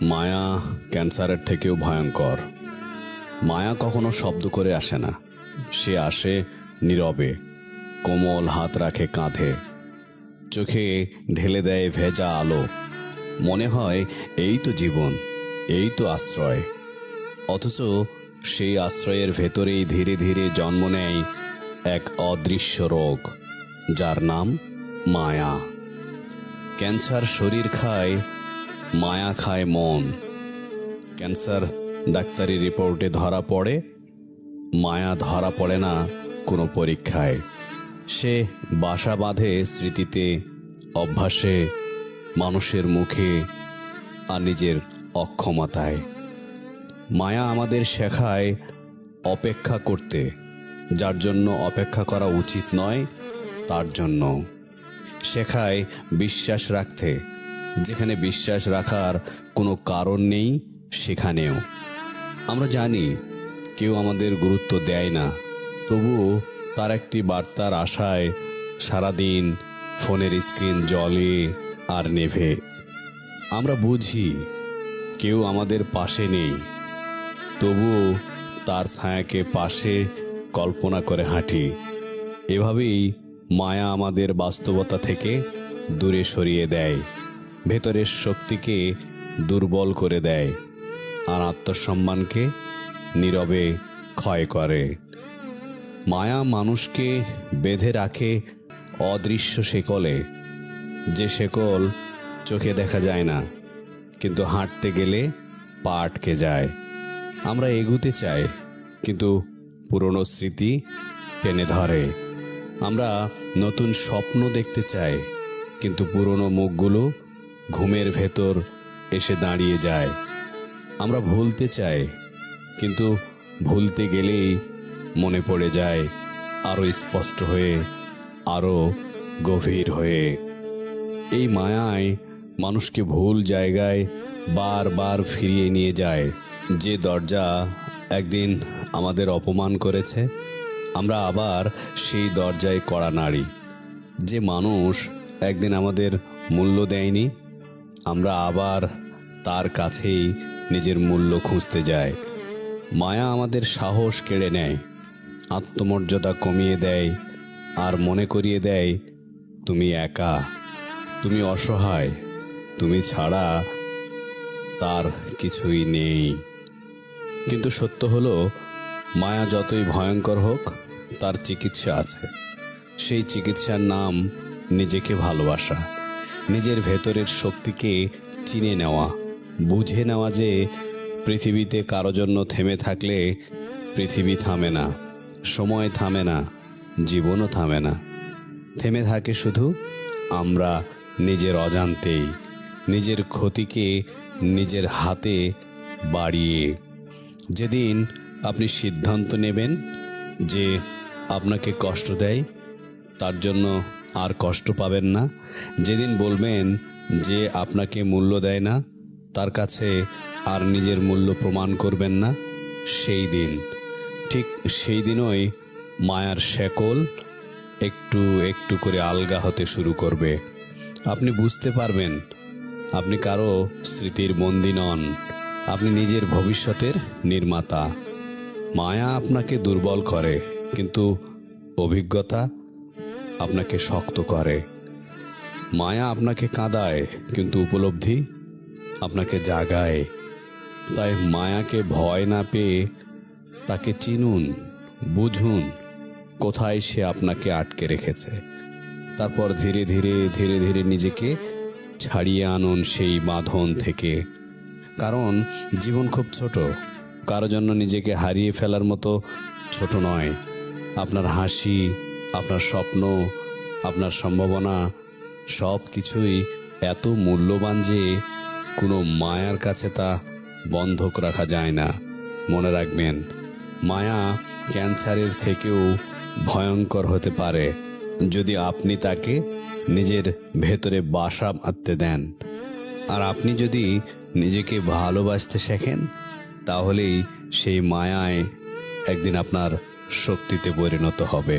মায়া ক্যান্সারের থেকেও ভয়ঙ্কর। মায়া কখনো শব্দ করে আসে না, সে আসে নীরবে। কোমল হাত রাখে কাঁধে, চোখে ঢেলে দেয় ভেজা আলো। মনে হয় এই তো জীবন, এই তো আশ্রয়। অথচ সেই আশ্রয়ের ভেতরেই ধীরে ধীরে জন্ম নেয় এক অদৃশ্য রোগ, যার নাম মায়া। ক্যান্সার শরীর খায়, মায়া খায় মন। ক্যান্সার ডাক্তারি রিপোর্টে ধরা পড়ে, মায়া ধরা পড়ে না কোনো পরীক্ষায়। সে বাসা বাঁধে স্মৃতিতে, অভ্যাসে, মানুষের মুখে আর নিজের অক্ষমতায়। মায়া আমাদের শেখায় অপেক্ষা করতে, যার জন্য অপেক্ষা করা উচিত নয় তার জন্য। শেখায় বিশ্বাস রাখতে, যেখানে বিশ্বাস রাখার কোনো কারণ নেই সেখানেও। আমরা জানি কেউ আমাদের গুরুত্ব দেয় না, তবুও তার একটি বার্তার আশায় সারাদিন ফোনের স্ক্রিন জ্বলে আর নেভে। আমরা বুঝি কেউ আমাদের পাশে নেই, তবুও তার ছায়াকে পাশে কল্পনা করে হাঁটি। এভাবেই মায়া আমাদের বাস্তবতা থেকে দূরে সরিয়ে দেয়, ভেতরের শক্তিকে দুর্বল করে দেয়, আর আত্মসম্মানকে নীরবে ক্ষয় করে। মায়া মানুষকে বেঁধে রাখে অদৃশ্য শেকলে, যে শেকল চোখে দেখা যায় না, কিন্তু হাঁটতে গেলে পা আটকে যায়। আমরা এগুতে চাই, কিন্তু পুরনো স্মৃতি টেনে ধরে। আমরা নতুন স্বপ্ন দেখতে চাই, কিন্তু পুরনো মুখগুলো ঘুমের ভেতর এসে দাঁড়িয়ে যায়। আমরা ভুলতে চাই, কিন্তু ভুলতে গেলেই মনে পড়ে যায় আরও স্পষ্ট হয়ে, আরও গভীর হয়ে। এই মায়ায় মানুষকে ভুল জায়গায় বারবার ফিরিয়ে নিয়ে যায়। যে দরজা একদিন আমাদের অপমান করেছে, আমরা আবার সেই দরজায় কড়া নাড়ি। যে মানুষ একদিন আমাদের মূল্য দেয়নি, আমরা আবার তার কাছেই নিজের মূল্য খুঁজতে যাই। মায়া আমাদের সাহস কেড়ে নেয়, আত্মমর্যাদা কমিয়ে দেয়, আর মনে করিয়ে দেয় তুমি একা, তুমি অসহায়, তুমি ছাড়া তার কিছুই নেই। কিন্তু সত্য হলো, মায়া যতই ভয়ঙ্কর হোক, তার চিকিৎসা আছে। সেই চিকিৎসার নাম নিজেকে ভালোবাসা, নিজের ভেতরের শক্তিকে চিনে নেওয়া, বুঝে নেওয়া যে পৃথিবীতে কারো জন্য থেমে থাকলে পৃথিবী থামে না, সময় থামে না, জীবনও থামে না। থেমে থাকে শুধু আমরা নিজের অজান্তেই, নিজের ক্ষতিকে নিজের হাতে বাড়িয়ে। যেদিন আপনি সিদ্ধান্ত নেবেন যে আপনাকে কষ্ট দেয়, তার জন্য আর কষ্ট পাবেন না, যেদিন বলবেন যে আপনাকে মূল্য দেয় না, তার কাছে আর নিজের মূল্য প্রমাণ করবেন না, সেই দিন, ঠিক সেই দিনই মায়ার শেকল একটু একটু করে আলগা হতে শুরু করবে। আপনি বুঝতে পারবেন আপনি কারো স্মৃতির বন্দী নন, আপনি নিজের ভবিষ্যতের নির্মাতা। মায়া আপনাকে দুর্বল করে, কিন্তু অভিজ্ঞতা আপনাকে শক্ত করে। মায়া আপনাকে কাঁদায়, কিন্তু উপলব্ধি আপনাকে জাগায়। তাই মায়াকে ভয় না পেয়ে তাকে চিনুন, বুঝুন কোথায় সে আপনাকে আটকে রেখেছে। তারপর ধীরে ধীরে ধীরে ধীরে নিজেকে ছাড়িয়ে আনুন সেই বাঁধন থেকে। কারণ জীবন খুব ছোট, কারো জন্য নিজেকে হারিয়ে ফেলার মতো ছোট নয়। আপনার হাসি, আপনার স্বপ্ন, আপনার সম্ভাবনা, সব কিছুই এত মূল্যবান যে কোনো মায়ার কাছে তা বন্ধক রাখা যায় না। মনে রাখবেন, মায়া ক্যান্সারের থেকেও ভয়ঙ্কর হতে পারে যদি আপনি তাকে নিজের ভেতরে বাসা বাঁধতে দেন। আর আপনি যদি নিজেকে ভালোবাসতে শেখেন, তাহলেই সেই মায়ায় একদিন আপনার শক্তিতে পরিণত হবে।